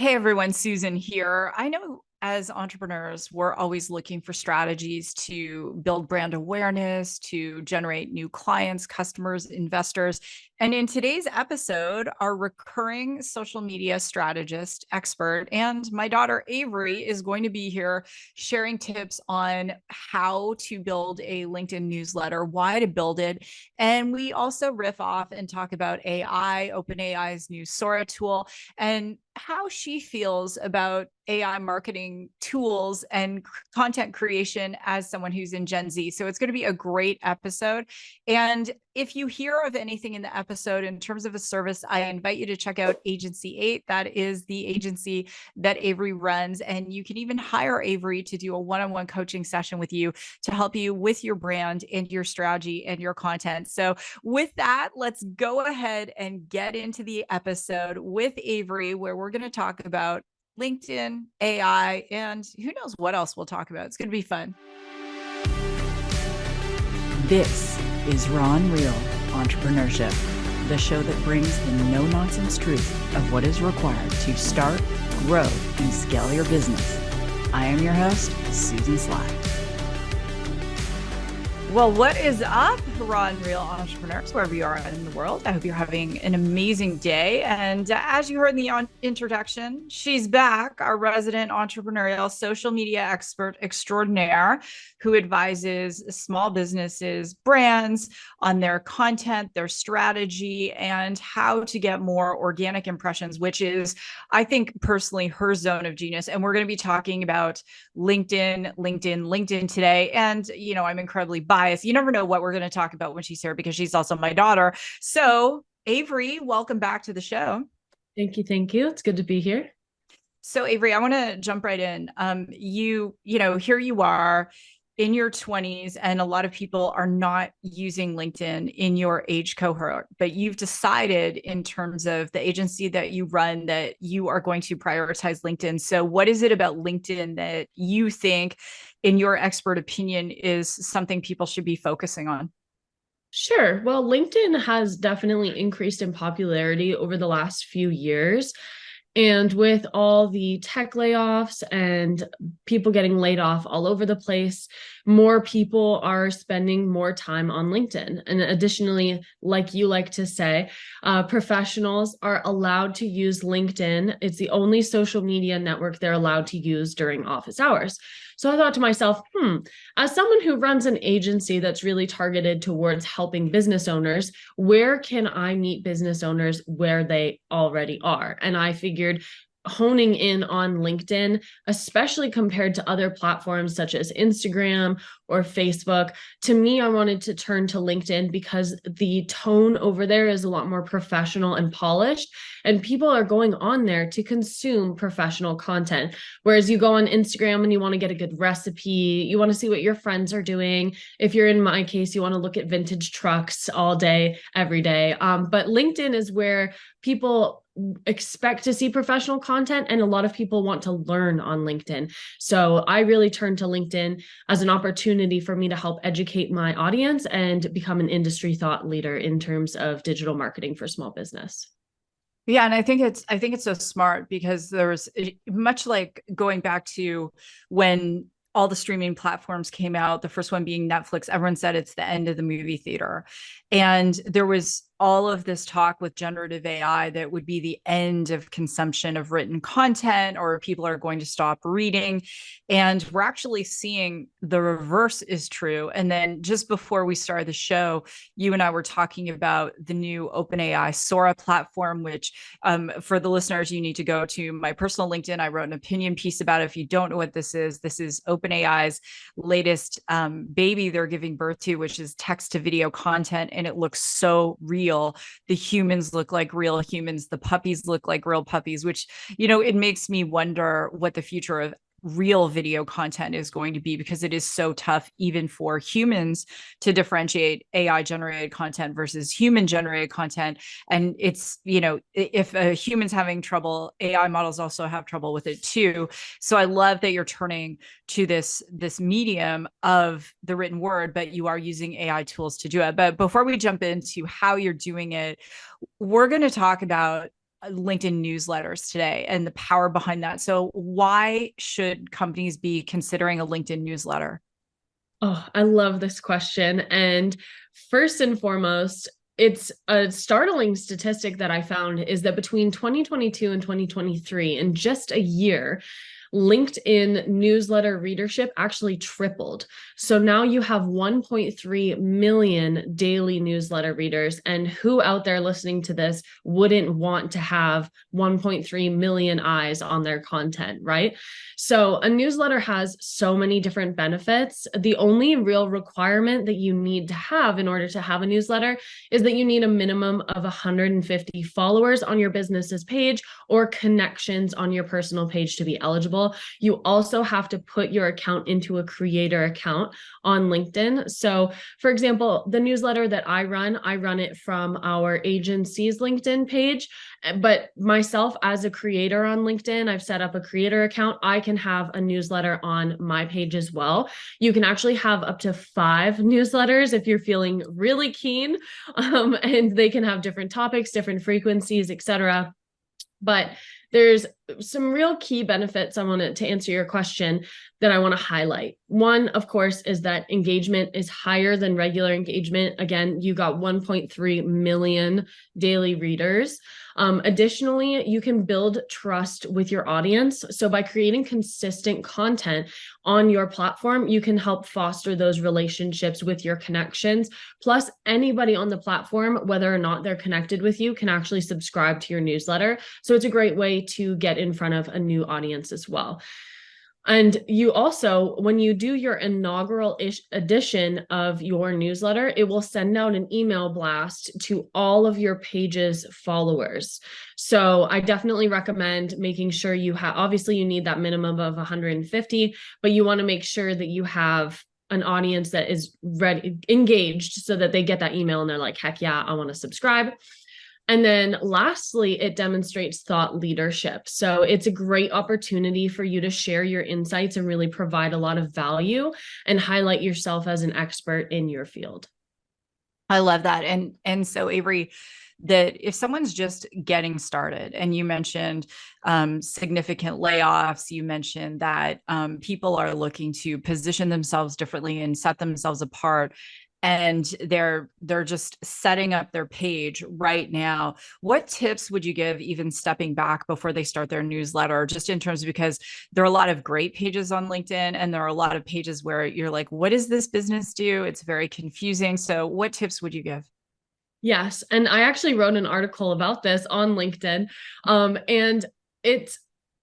Hey everyone, Susan here. I know as entrepreneurs, we're always looking for strategies to build brand awareness, to generate new clients, customers, investors. And in today's episode, our recurring social media strategist expert and my daughter Avery is going to be here sharing tips on how to build a LinkedIn newsletter, why to build it. And we also riff off and talk about AI, OpenAI's new Sora tool, and how she feels about AI marketing tools and content creation as someone who's in Gen Z. So it's going to be a great episode. And if you hear of anything in the episode in terms of a service, I invite you to check out Agency 8. That is the agency that Avery runs. And you can even hire Avery to do a one-on-one coaching session with you to help you with your brand and your strategy and your content. So with that, let's go ahead and get into the episode with Avery, where we're going to talk about LinkedIn, AI, and who knows what else we'll talk about. It's going to be fun. This is Raw and Real Entrepreneurship, the show that brings the no-nonsense truth of what is required to start, grow, and scale your business. I am your host, Susan Sly. Well, what is up, Raw and Real Entrepreneurs, wherever you are in the world? I hope you're having an amazing day. And as you heard in the introduction, she's back, our resident entrepreneurial social media expert extraordinaire who advises small businesses, brands on their content, their strategy, and how to get more organic impressions, which is, I think, personally her zone of genius. And we're going to be talking about LinkedIn today. And, you know, I'm incredibly biased. You never know what we're going to talk about when she's here because she's also my daughter. So, Avery, welcome back to the show. Thank you. Thank you. It's good to be here. So, Avery, I want to jump right in. You know, here you are in your 20s, and a lot of people are not using LinkedIn in your age cohort, but you've decided in terms of the agency that you run that you are going to prioritize LinkedIn. So what is it about LinkedIn that you think, in your expert opinion, is something people should be focusing on? Sure. Well, LinkedIn has definitely increased in popularity over the last few years. And with all the tech layoffs and people getting laid off all over the place, more people are spending more time on LinkedIn. And additionally, like you like to say, professionals are allowed to use LinkedIn. It's the only social media network they're allowed to use during office hours. So I thought to myself, as someone who runs an agency that's really targeted towards helping business owners, where can I meet business owners where they already are? And I figured honing in on LinkedIn, especially compared to other platforms such as Instagram or Facebook. To me, I wanted to turn to LinkedIn because the tone over there is a lot more professional and polished, and people are going on there to consume professional content. Whereas you go on Instagram and you want to get a good recipe, you want to see what your friends are doing. If you're in my case, you want to look at vintage trucks all day, every day. But LinkedIn is where people expect to see professional content, and a lot of people want to learn on LinkedIn. So I really turned to LinkedIn as an opportunity for me to help educate my audience and become an industry thought leader in terms of digital marketing for small business. Yeah, and I think it's so smart because there's much like going back to when all the streaming platforms came out, the first one being Netflix. Everyone said it's the end of the movie theater. And there was all of this talk with generative AI that would be the end of consumption of written content, or people are going to stop reading. And we're actually seeing the reverse is true. And then just before we started the show, you and I were talking about the new OpenAI Sora platform, which for the listeners, you need to go to my personal LinkedIn. I wrote an opinion piece about it. If you don't know what this is OpenAI's latest baby they're giving birth to, which is text to video content. And it looks so real. The humans look like real humans. The puppies look like real puppies, which, you know, it makes me wonder what the future of real video content is going to be, because it is so tough even for humans to differentiate AI generated content versus human generated content. And it's, you know, if a human's having trouble, AI models also have trouble with it too. So I love that you're turning to this medium of the written word, but you are using AI tools to do it. But before we jump into how you're doing it, we're going to talk about LinkedIn newsletters today and the power behind that. So why should companies be considering a LinkedIn newsletter? Oh, I love this question. And first and foremost, it's a startling statistic that I found is that between 2022 and 2023, in just a year, LinkedIn newsletter readership actually tripled. So now you have 1.3 million daily newsletter readers. And who out there listening to this wouldn't want to have 1.3 million eyes on their content, right? So a newsletter has so many different benefits. The only real requirement that you need to have in order to have a newsletter is that you need a minimum of 150 followers on your business's page or connections on your personal page to be eligible. You also have to put your account into a creator account on LinkedIn. So, for example, the newsletter that I run it from our agency's LinkedIn page. But myself as a creator on LinkedIn, I've set up a creator account. I can have a newsletter on my page as well. You can actually have up to 5 newsletters if you're feeling really keen, and they can have different topics, different frequencies, etc. But there's some real key benefits I wanted to answer your question that I want to highlight. One, of course, is that engagement is higher than regular engagement. Again, you got 1.3 million daily readers. Additionally, you can build trust with your audience. So by creating consistent content on your platform, you can help foster those relationships with your connections. Plus, anybody on the platform, whether or not they're connected with you, can actually subscribe to your newsletter. So it's a great way to get in front of a new audience as well. And you also, when you do your inaugural edition of your newsletter, it will send out an email blast to all of your page's followers. So I definitely recommend making sure you have, obviously you need that minimum of 150, but you want to make sure that you have an audience that is ready, engaged, so that they get that email and they're like, heck yeah, I want to subscribe. And then lastly, it demonstrates thought leadership. So it's a great opportunity for you to share your insights and really provide a lot of value and highlight yourself as an expert in your field. I love that. And so Avery, that if someone's just getting started, and you mentioned significant layoffs, you mentioned that people are looking to position themselves differently and set themselves apart, and they're just setting up their page right now, what tips would you give, even stepping back before they start their newsletter, just in terms of, because there are a lot of great pages on LinkedIn and there are a lot of pages where you're like, what does this business do? It's very confusing. So what tips would you give? Yes. And I actually wrote an article about this on LinkedIn. And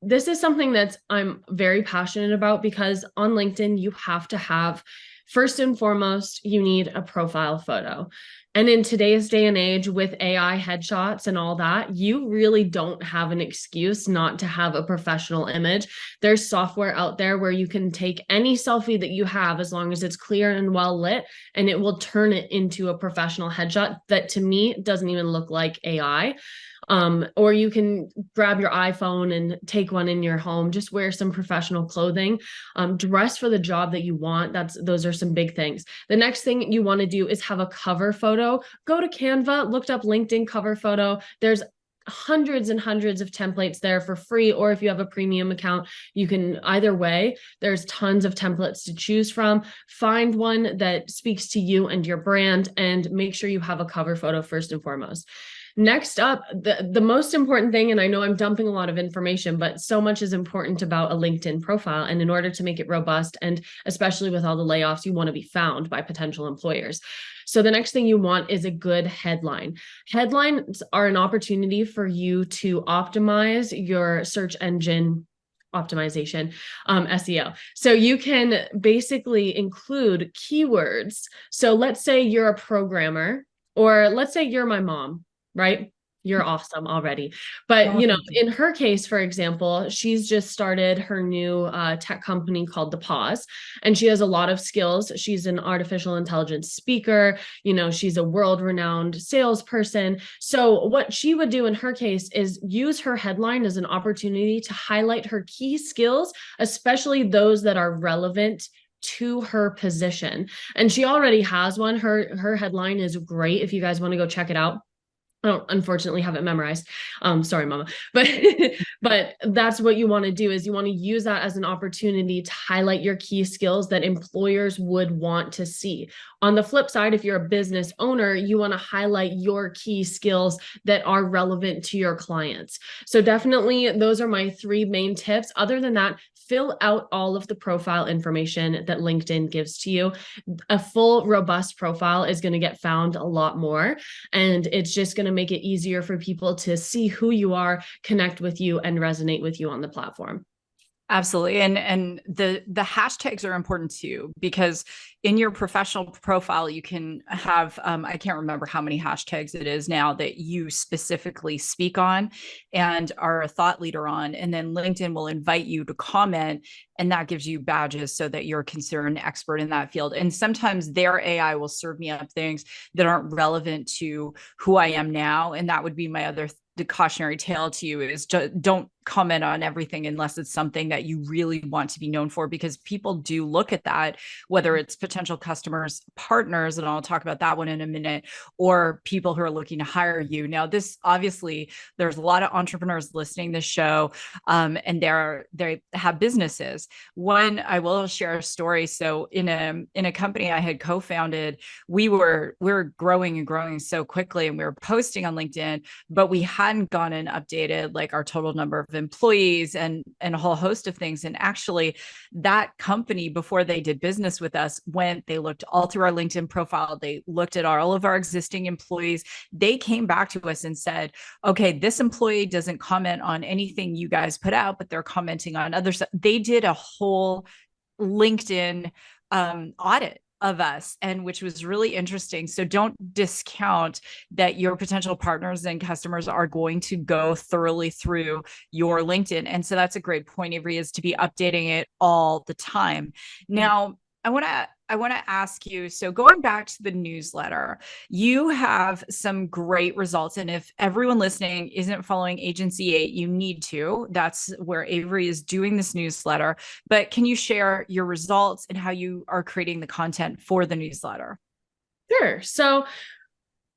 this is something that I'm very passionate about, because on LinkedIn, you have to have, first and foremost, you need a profile photo. And in today's day and age with AI headshots and all that, you really don't have an excuse not to have a professional image. There's software out there where you can take any selfie that you have, as long as it's clear and well lit, and it will turn it into a professional headshot that, to me, doesn't even look like AI. Or you can grab your iPhone and take one in your home. Just wear some professional clothing, dress for the job that you want. Those are some big things. The next thing you want to do is have a cover photo. Go to Canva, looked up LinkedIn cover photo. There's hundreds and hundreds of templates there for free, or if you have a premium account, you can, either way, there's tons of templates to choose from. Find one that speaks to you and your brand, and make sure you have a cover photo first and foremost. Next up, the most important thing, and I know I'm dumping a lot of information, but so much is important about a LinkedIn profile. And in order to make it robust, and especially with all the layoffs, you want to be found by potential employers. So the next thing you want is a good headline. Headlines are an opportunity for you to optimize your search engine optimization, SEO. So you can basically include keywords. So let's say you're a programmer, or let's say you're my mom, right? You're awesome already. But, in her case, for example, she's just started her new tech company called The Pause, and she has a lot of skills. She's an artificial intelligence speaker. She's a world-renowned salesperson. So what she would do in her case is use her headline as an opportunity to highlight her key skills, especially those that are relevant to her position. And she already has one. Her headline is great if you guys want to go check it out. I don't unfortunately have it memorized. Sorry, mama. But but that's what you want to do, is you want to use that as an opportunity to highlight your key skills that employers would want to see. On the flip side, if you're a business owner, you want to highlight your key skills that are relevant to your clients. So definitely those are my 3 main tips. Other than that, fill out all of the profile information that LinkedIn gives to you. A full, robust profile is going to get found a lot more, and it's just going to make it easier for people to see who you are, connect with you, and resonate with you on the platform. Absolutely. And the hashtags are important too, because in your professional profile, you can have, I can't remember how many hashtags it is now that you specifically speak on and are a thought leader on. And then LinkedIn will invite you to comment, and that gives you badges so that you're considered an expert in that field. And sometimes their AI will serve me up things that aren't relevant to who I am now. And that would be my other the cautionary tale to you, is don't comment on everything unless it's something that you really want to be known for, because people do look at that, whether it's potential customers, partners, and I'll talk about that one in a minute, or people who are looking to hire you. Now, this obviously, there's a lot of entrepreneurs listening to this show, and they have businesses. One, I will share a story. So in a company I had co-founded, we were growing and growing so quickly, and we were posting on LinkedIn, but we hadn't gone and updated like our total number of employees and a whole host of things. And actually, that company, before they did business with us, they looked all through our LinkedIn profile, they looked at all of our existing employees. They came back to us and said, okay, this employee doesn't comment on anything you guys put out, but they're commenting on other stuff. They did a whole LinkedIn audit of us, and which was really interesting. So don't discount that your potential partners and customers are going to go thoroughly through your LinkedIn. And so that's a great point, Avery, is to be updating it all the time. Now, I want to ask you, so going back to the newsletter, you have some great results. And if everyone listening isn't following Agency 8, you need to. That's where Avery is doing this newsletter. But can you share your results and how you are creating the content for the newsletter? Sure. So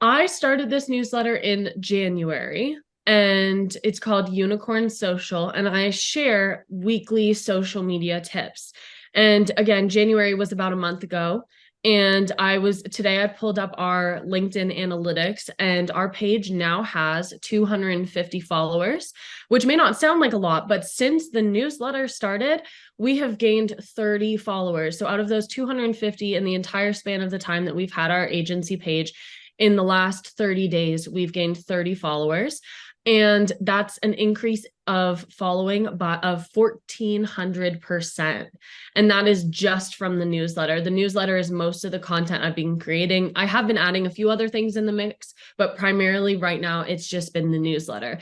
I started this newsletter in January, and it's called Unicorn Social, and I share weekly social media tips. And again, January was about a month ago. And today I pulled up our LinkedIn analytics, and our page now has 250 followers, which may not sound like a lot, but since the newsletter started, we have gained 30 followers. So out of those 250 in the entire span of the time that we've had our agency page, in the last 30 days, we've gained 30 followers. And that's an increase of following of 1,400%. And that is just from the newsletter. The newsletter is most of the content I've been creating. I have been adding a few other things in the mix, but primarily right now, it's just been the newsletter.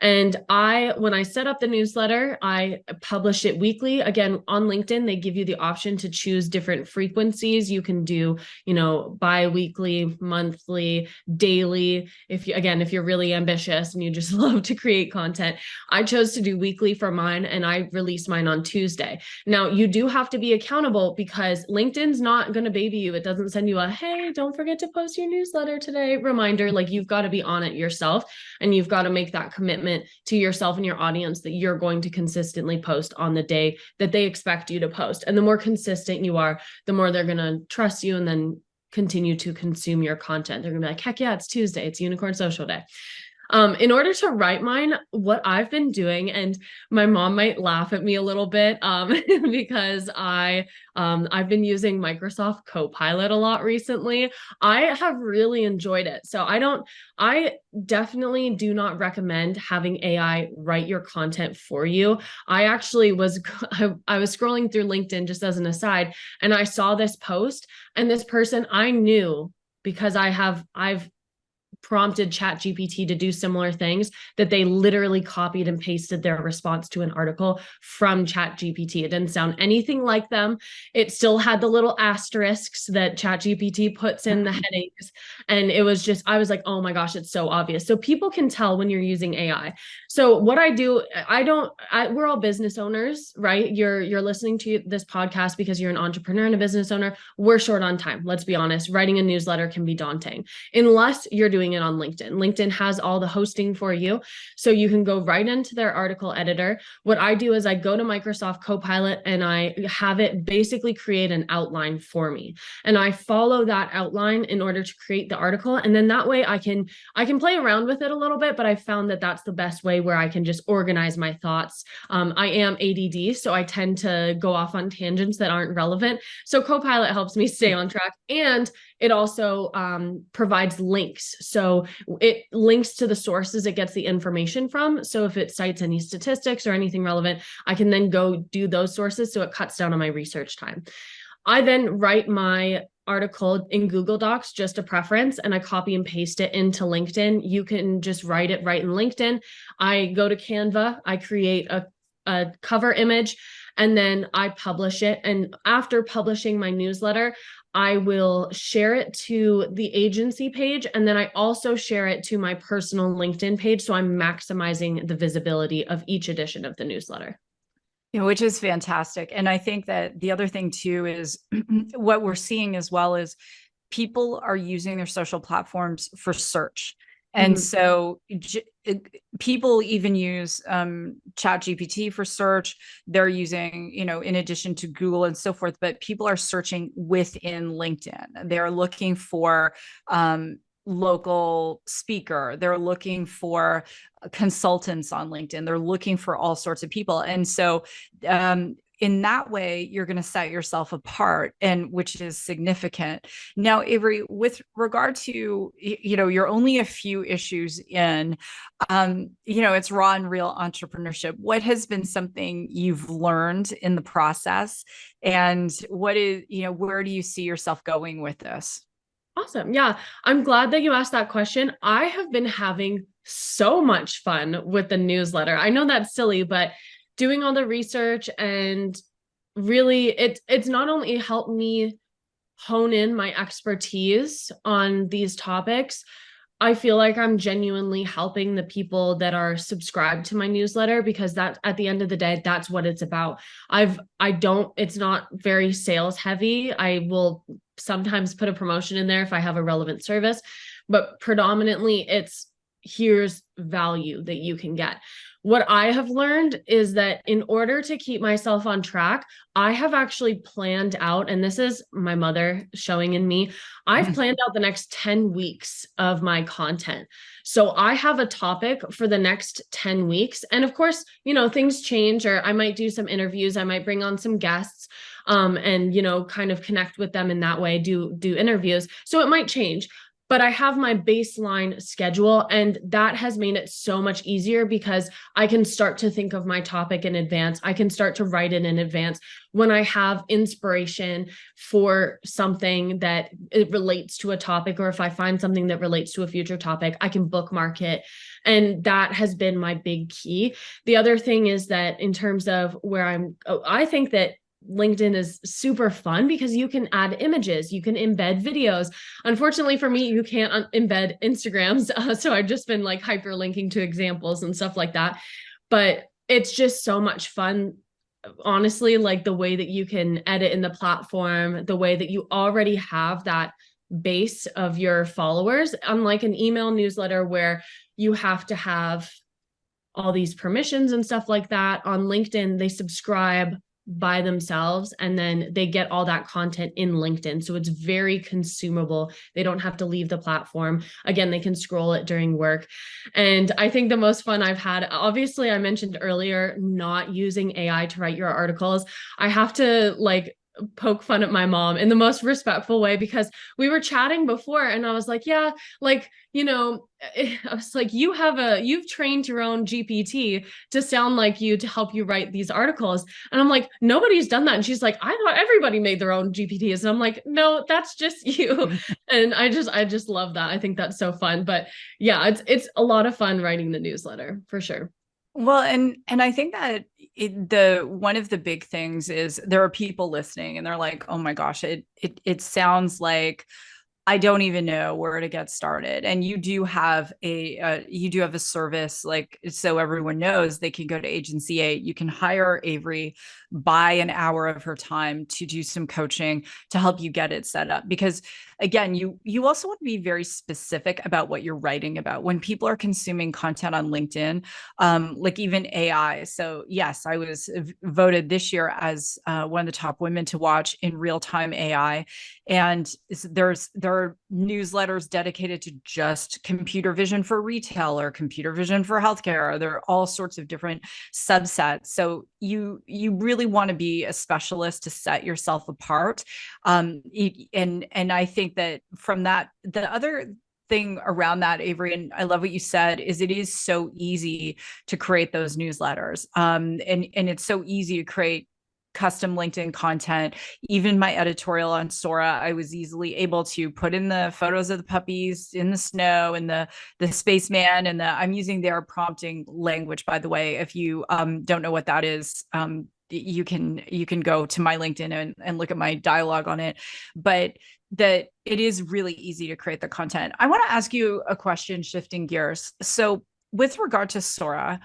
And when I set up the newsletter, I publish it weekly. Again, on LinkedIn, they give you the option to choose different frequencies. You can do, bi-weekly, monthly, daily. If you're really ambitious and you just love to create content, I chose to do weekly for mine, and I release mine on Tuesday. Now, you do have to be accountable, because LinkedIn's not going to baby you. It doesn't send you a, hey, don't forget to post your newsletter today reminder. Like, you've got to be on it yourself, and you've got to make that commitment to yourself and your audience that you're going to consistently post on the day that they expect you to post. And the more consistent you are, the more they're going to trust you and then continue to consume your content. They're going to be like, heck yeah, it's Tuesday. It's Unicorn Social Day. In order to write mine, what I've been doing, and my mom might laugh at me a little bit, because I've been using Microsoft Copilot a lot recently. I have really enjoyed it. So I definitely do not recommend having AI write your content for you. I actually I was scrolling through LinkedIn just as an aside, and I saw this post, and this person I knew, because I've prompted ChatGPT to do similar things, that they literally copied and pasted their response to an article from ChatGPT. It didn't sound anything like them. It still had the little asterisks that ChatGPT puts in the headings. And it was just, I was like, oh my gosh, it's so obvious. So people can tell when you're using AI. So what I do, we're all business owners, right? You're listening to this podcast because you're an entrepreneur and a business owner. We're short on time. Let's be honest. Writing a newsletter can be daunting unless you're doing doing it on LinkedIn. LinkedIn has all the hosting for you. So you can go right into their article editor. What I do is I go to Microsoft Copilot and I have it basically create an outline for me. And I follow that outline in order to create the article. And then that way I can play around with it a little bit, but I found that that's the best way where I can just organize my thoughts. I am ADD, so I tend to go off on tangents that aren't relevant. So Copilot helps me stay on track, and it also provides links. So it links to the sources it gets the information from. So if it cites any statistics or anything relevant, I can then go do those sources. So it cuts down on my research time. I then write my article in Google Docs, just a preference, and I copy and paste it into LinkedIn. You can just write it right in LinkedIn. I go to Canva, I create a cover image, and then I publish it. And after publishing my newsletter, I will share it to the agency page. And then I also share it to my personal LinkedIn page. So I'm maximizing the visibility of each edition of the newsletter. Yeah, which is fantastic. And I think that the other thing too is what we're seeing as well is people are using their social platforms for search. And so people even use ChatGPT for search. They're using, in addition to Google and so forth, but people are searching within LinkedIn. They're looking for local speaker. They're looking for consultants on LinkedIn. They're looking for all sorts of people. And so in that way, you're going to set yourself apart, and which is significant. Now, Avery, with regard to, you're only a few issues in, it's raw and real entrepreneurship. What has been something you've learned in the process, and what is, where do you see yourself going with this? Awesome. Yeah, I'm glad that you asked that question. I have been having so much fun with the newsletter. I know that's silly, but doing all the research, and really it's not only helped me hone in my expertise on these topics, I feel like I'm genuinely helping the people that are subscribed to my newsletter, because that, at the end of the day, that's what it's about. It's not very sales heavy. I will sometimes put a promotion in there if I have a relevant service, but predominantly it's here's value that you can get. What I have learned is that in order to keep myself on track, I have actually planned out, and this is my mother showing in me, I've planned out the next 10 weeks of my content. So I have a topic for the next 10 weeks. And of course, things change, or I might do some interviews. I might bring on some guests, and, kind of connect with them in that way, do interviews. So it might change. But I have my baseline schedule, and that has made it so much easier because I can start to think of my topic in advance. I can start to write it in advance. When I have inspiration for something that it relates to a topic, or if I find something that relates to a future topic, I can bookmark it. And that has been my big key. The other thing is that in terms of I think that LinkedIn is super fun because you can add images, you can embed videos. Unfortunately for me, you can't embed Instagrams. So I've just been like hyperlinking to examples and stuff like that. But it's just so much fun. Honestly, like the way that you can edit in the platform, the way that you already have that base of your followers, unlike an email newsletter where you have to have all these permissions and stuff like that. On LinkedIn, they subscribe by themselves, and then they get all that content in LinkedIn. So it's very consumable. They don't have to leave the platform. Again, they can scroll it during work. And I think the most fun I've had, obviously I mentioned earlier, not using AI to write your articles. I have to poke fun at my mom in the most respectful way, because we were chatting before and I was like, yeah, I was like, you've trained your own GPT to sound like you, to help you write these articles. And I'm like, nobody's done that. And she's like, I thought everybody made their own GPTs. And I'm like, no, that's just you. And I just love that. I think that's so fun. But yeah, it's a lot of fun writing the newsletter for sure. Well, and I think that one of the big things is there are people listening and they're like, oh my gosh, it sounds like I don't even know where to get started. And you do have a service, like, so everyone knows, they can go to Agency 8. You can hire Avery, buy an hour of her time to do some coaching to help you get it set up. Because again, you also want to be very specific about what you're writing about when people are consuming content on LinkedIn, like even AI. So yes, I was voted this year as one of the top women to watch in real time AI, and there are newsletters dedicated to just computer vision for retail or computer vision for healthcare. There are all sorts of different subsets. So you really want to be a specialist to set yourself apart. And I think that from that, the other thing around that, Avery, and I love what you said, is it is so easy to create those newsletters. And it's so easy to create custom LinkedIn content. Even my editorial on Sora, I was easily able to put in the photos of the puppies in the snow and the spaceman, and I'm using their prompting language, by the way. If you don't know what that is, you can go to my LinkedIn and look at my dialogue on it. But that it is really easy to create the content. I want to ask you a question, shifting gears. So with regard to Sora,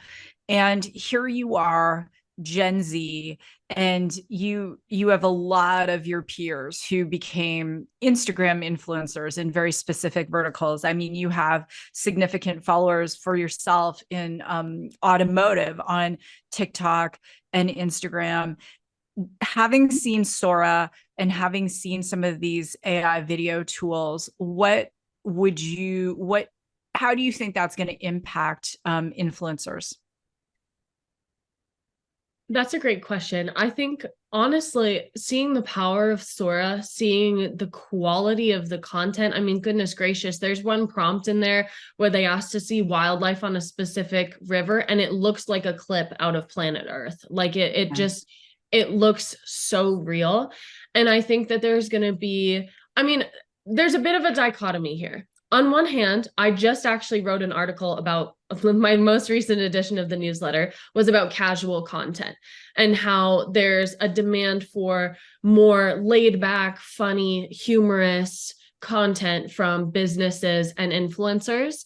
and here you are, Gen Z, and you have a lot of your peers who became Instagram influencers in very specific verticals. I mean, you have significant followers for yourself in automotive on TikTok and Instagram. Having seen Sora and having seen some of these AI video tools, how do you think that's going to impact influencers? That's a great question. I think honestly, seeing the power of Sora, seeing the quality of the content, I mean, goodness gracious, there's one prompt in there where they asked to see wildlife on a specific river, and it looks like a clip out of Planet Earth. Like it looks so real. And I think that there's going to be, I mean, there's a bit of a dichotomy here. On one hand, I just actually wrote an article about my most recent edition of the newsletter was about casual content and how there's a demand for more laid back, funny, humorous content from businesses and influencers.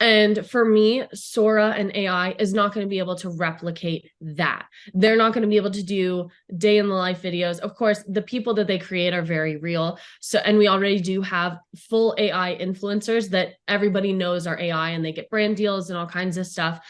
And for me, Sora and AI is not going to be able to replicate that. They're not going to be able to do day in the life videos. Of course, the people that they create are very real. So, and we already do have full AI influencers that everybody knows are AI, and they get brand deals and all kinds of stuff.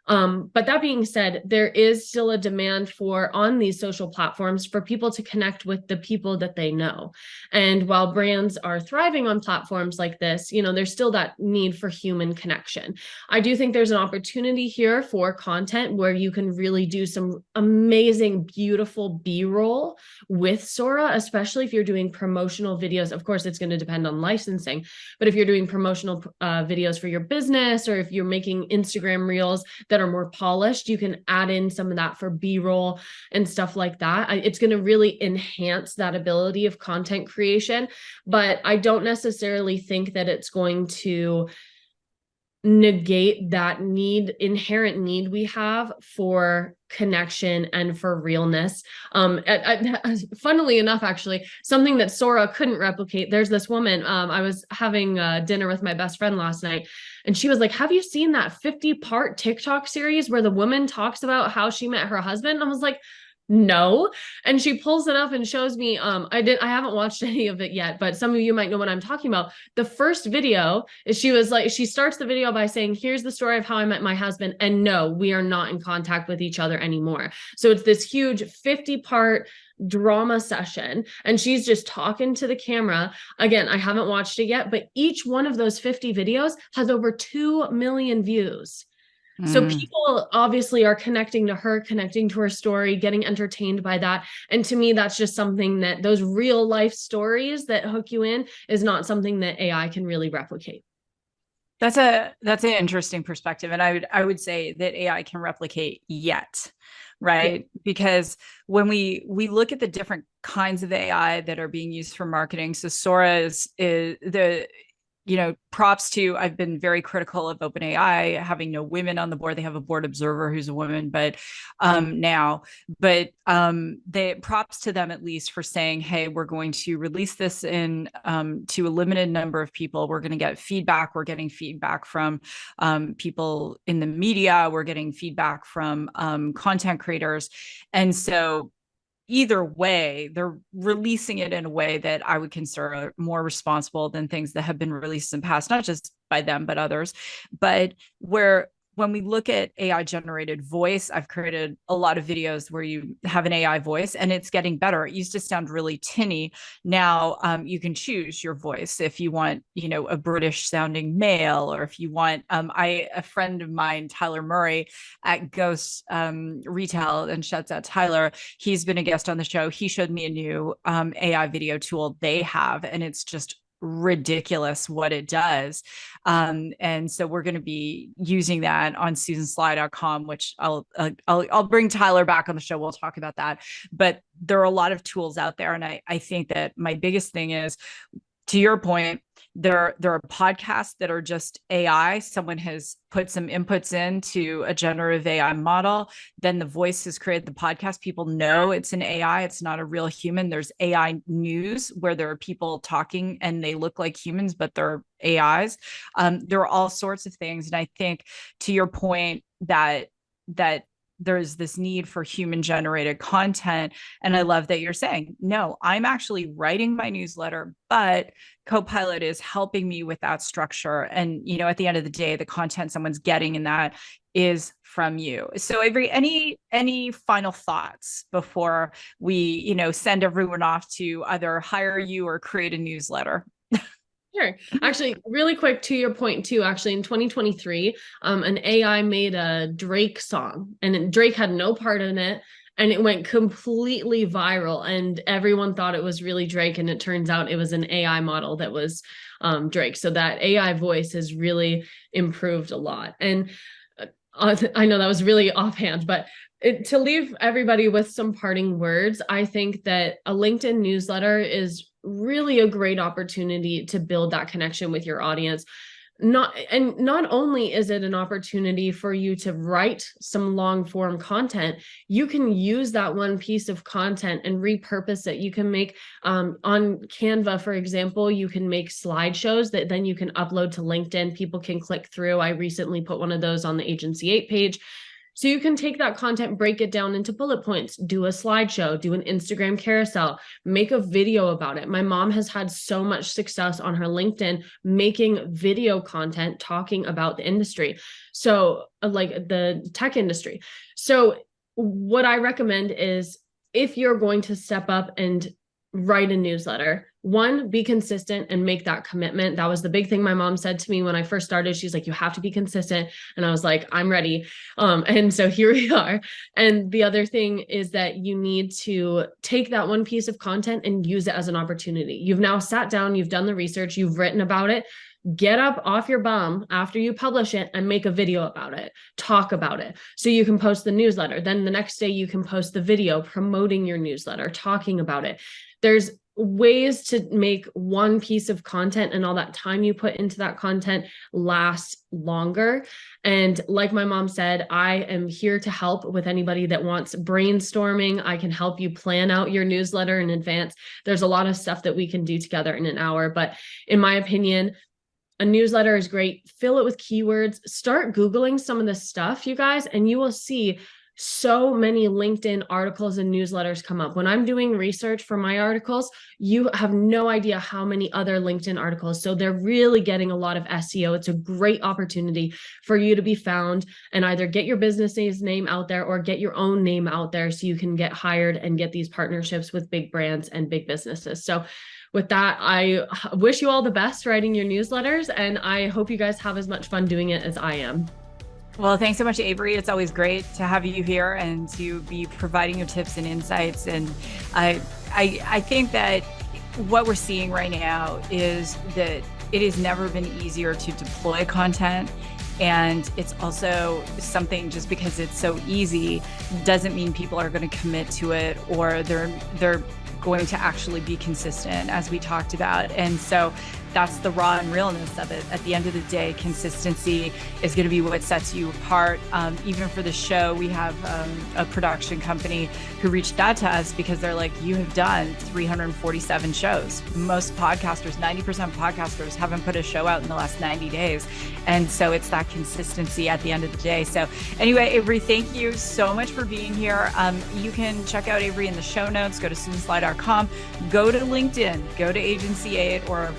But that being said, there is still a demand for on these social platforms for people to connect with the people that they know. And while brands are thriving on platforms like this, you know, there's still that need for human connection. I do think there's an opportunity here for content where you can really do some amazing, beautiful B-roll with Sora, especially if you're doing promotional videos. Of course, it's going to depend on licensing, but if you're doing promotional videos for your business, or if you're making Instagram reels that are more polished, you can add in some of that for B-roll and stuff like that. It's going to really enhance that ability of content creation, but I don't necessarily think that it's going to negate that inherent need we have for connection and for realness. Funnily enough, actually, something that Sora couldn't replicate, there's this woman, I was having dinner with my best friend last night, and she was like, have you seen that 50-part TikTok series where the woman talks about how she met her husband? I was like, no. And she pulls it up and shows me, I haven't watched any of it yet, but some of you might know what I'm talking about. The first video is she starts the video by saying, here's the story of how I met my husband, and no, we are not in contact with each other anymore. So it's this huge 50-part drama session, and she's just talking to the camera. Again, I haven't watched it yet, but each one of those 50 videos has over 2 million views. So people obviously are connecting to her, connecting to her story, getting entertained by that. And to me, that's just something that those real life stories that hook you in is not something that AI can really replicate. That's an interesting perspective. And I would say that AI can replicate yet, right? Because when we look at the different kinds of AI that are being used for marketing, so Sora is props to, I've been very critical of OpenAI having no women on the board. They have a board observer who's a woman, but they props to them at least for saying, hey, we're going to release this in to a limited number of people. We're going to get feedback. We're getting feedback from people in the media. We're getting feedback from content creators. And so either way, they're releasing it in a way that I would consider more responsible than things that have been released in the past, not just by them, but others. But when we look at AI generated voice, I've created a lot of videos where you have an AI voice and it's getting better. It used to sound really tinny. Now you can choose your voice if you want, a British sounding male, or if you want, a friend of mine, Tyler Murray at Ghost Retail, and shouts out Tyler. He's been a guest on the show. He showed me a new AI video tool they have, and it's just ridiculous what it does. And so we're going to be using that on SusanSly.com, which I'll bring Tyler back on the show. We'll talk about that. But there are a lot of tools out there. And I think that my biggest thing is, to your point, there are podcasts that are just AI. Someone has put some inputs into a generative AI model. Then the voice has created the podcast. People know it's an AI. It's not a real human. There's AI news where there are people talking and they look like humans, but they're AIs. There are all sorts of things. And I think, to your point, that there's this need for human generated content. And I love that you're saying, no, I'm actually writing my newsletter, but Copilot is helping me with that structure. And, at the end of the day, the content someone's getting in that is from you. So Avery, any final thoughts before we, send everyone off to either hire you or create a newsletter? Sure. Actually, really quick, to your point too, actually in 2023, an AI made a Drake song, and Drake had no part in it, and it went completely viral, and everyone thought it was really Drake, and it turns out it was an AI model that was Drake. So that AI voice has really improved a lot. And I know that was really offhand, but to leave everybody with some parting words, I think that a LinkedIn newsletter is really a great opportunity to build that connection with your audience. Not only is it an opportunity for you to write some long form content, you can use that one piece of content and repurpose it. You can make on Canva, for example, you can make slideshows that then you can upload to LinkedIn. People can click through. I recently put one of those on the Agency 8 page. So you can take that content, break it down into bullet points, do a slideshow, do an Instagram carousel, make a video about it. My mom has had so much success on her LinkedIn making video content talking about the industry. So like the tech industry. So what I recommend is, if you're going to step up and write a newsletter, one, be consistent and make that commitment. That was the big thing my mom said to me when I first started. She's like, you have to be consistent. And I was like, I'm ready. And so here we are. And the other thing is that you need to take that one piece of content and use it as an opportunity. You've now sat down, you've done the research, you've written about it. Get up off your bum after you publish it and make a video about it, talk about it. So you can post the newsletter. Then the next day you can post the video promoting your newsletter, talking about it. There's ways to make one piece of content and all that time you put into that content last longer. And like my mom said, I am here to help with anybody that wants brainstorming. I can help you plan out your newsletter in advance. There's a lot of stuff that we can do together in an hour. But in my opinion, a newsletter is great. Fill it with keywords. Start Googling some of this stuff, you guys, and you will see so many LinkedIn articles and newsletters come up. When I'm doing research for my articles, you have no idea how many other LinkedIn articles. So they're really getting a lot of SEO. It's a great opportunity for you to be found and either get your business's name out there or get your own name out there so you can get hired and get these partnerships with big brands and big businesses. So with that, I wish you all the best writing your newsletters, and I hope you guys have as much fun doing it as I am. Well, thanks so much, Avery. It's always great to have you here and to be providing your tips and insights. And I think that what we're seeing right now is that it has never been easier to deploy content. And it's also something, just because it's so easy doesn't mean people are going to commit to it, or they're going to actually be consistent, as we talked about. And so that's the raw and realness of it. At the end of the day, consistency is going to be what sets you apart. Even for the show, we have a production company who reached out to us because they're like, you have done 347 shows. Most podcasters, 90% of podcasters haven't put a show out in the last 90 days. And so it's that consistency at the end of the day. So anyway, Avery, thank you so much for being here. You can check out Avery in the show notes. Go to SusanSly.com, go to LinkedIn, go to Agency 8, or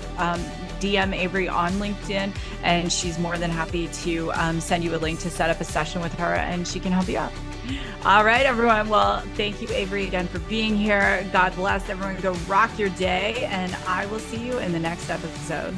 DM Avery on LinkedIn, and she's more than happy to send you a link to set up a session with her, and she can help you out. All right, everyone. Well, thank you, Avery, again for being here. God bless everyone. Go rock your day, and I will see you in the next episode.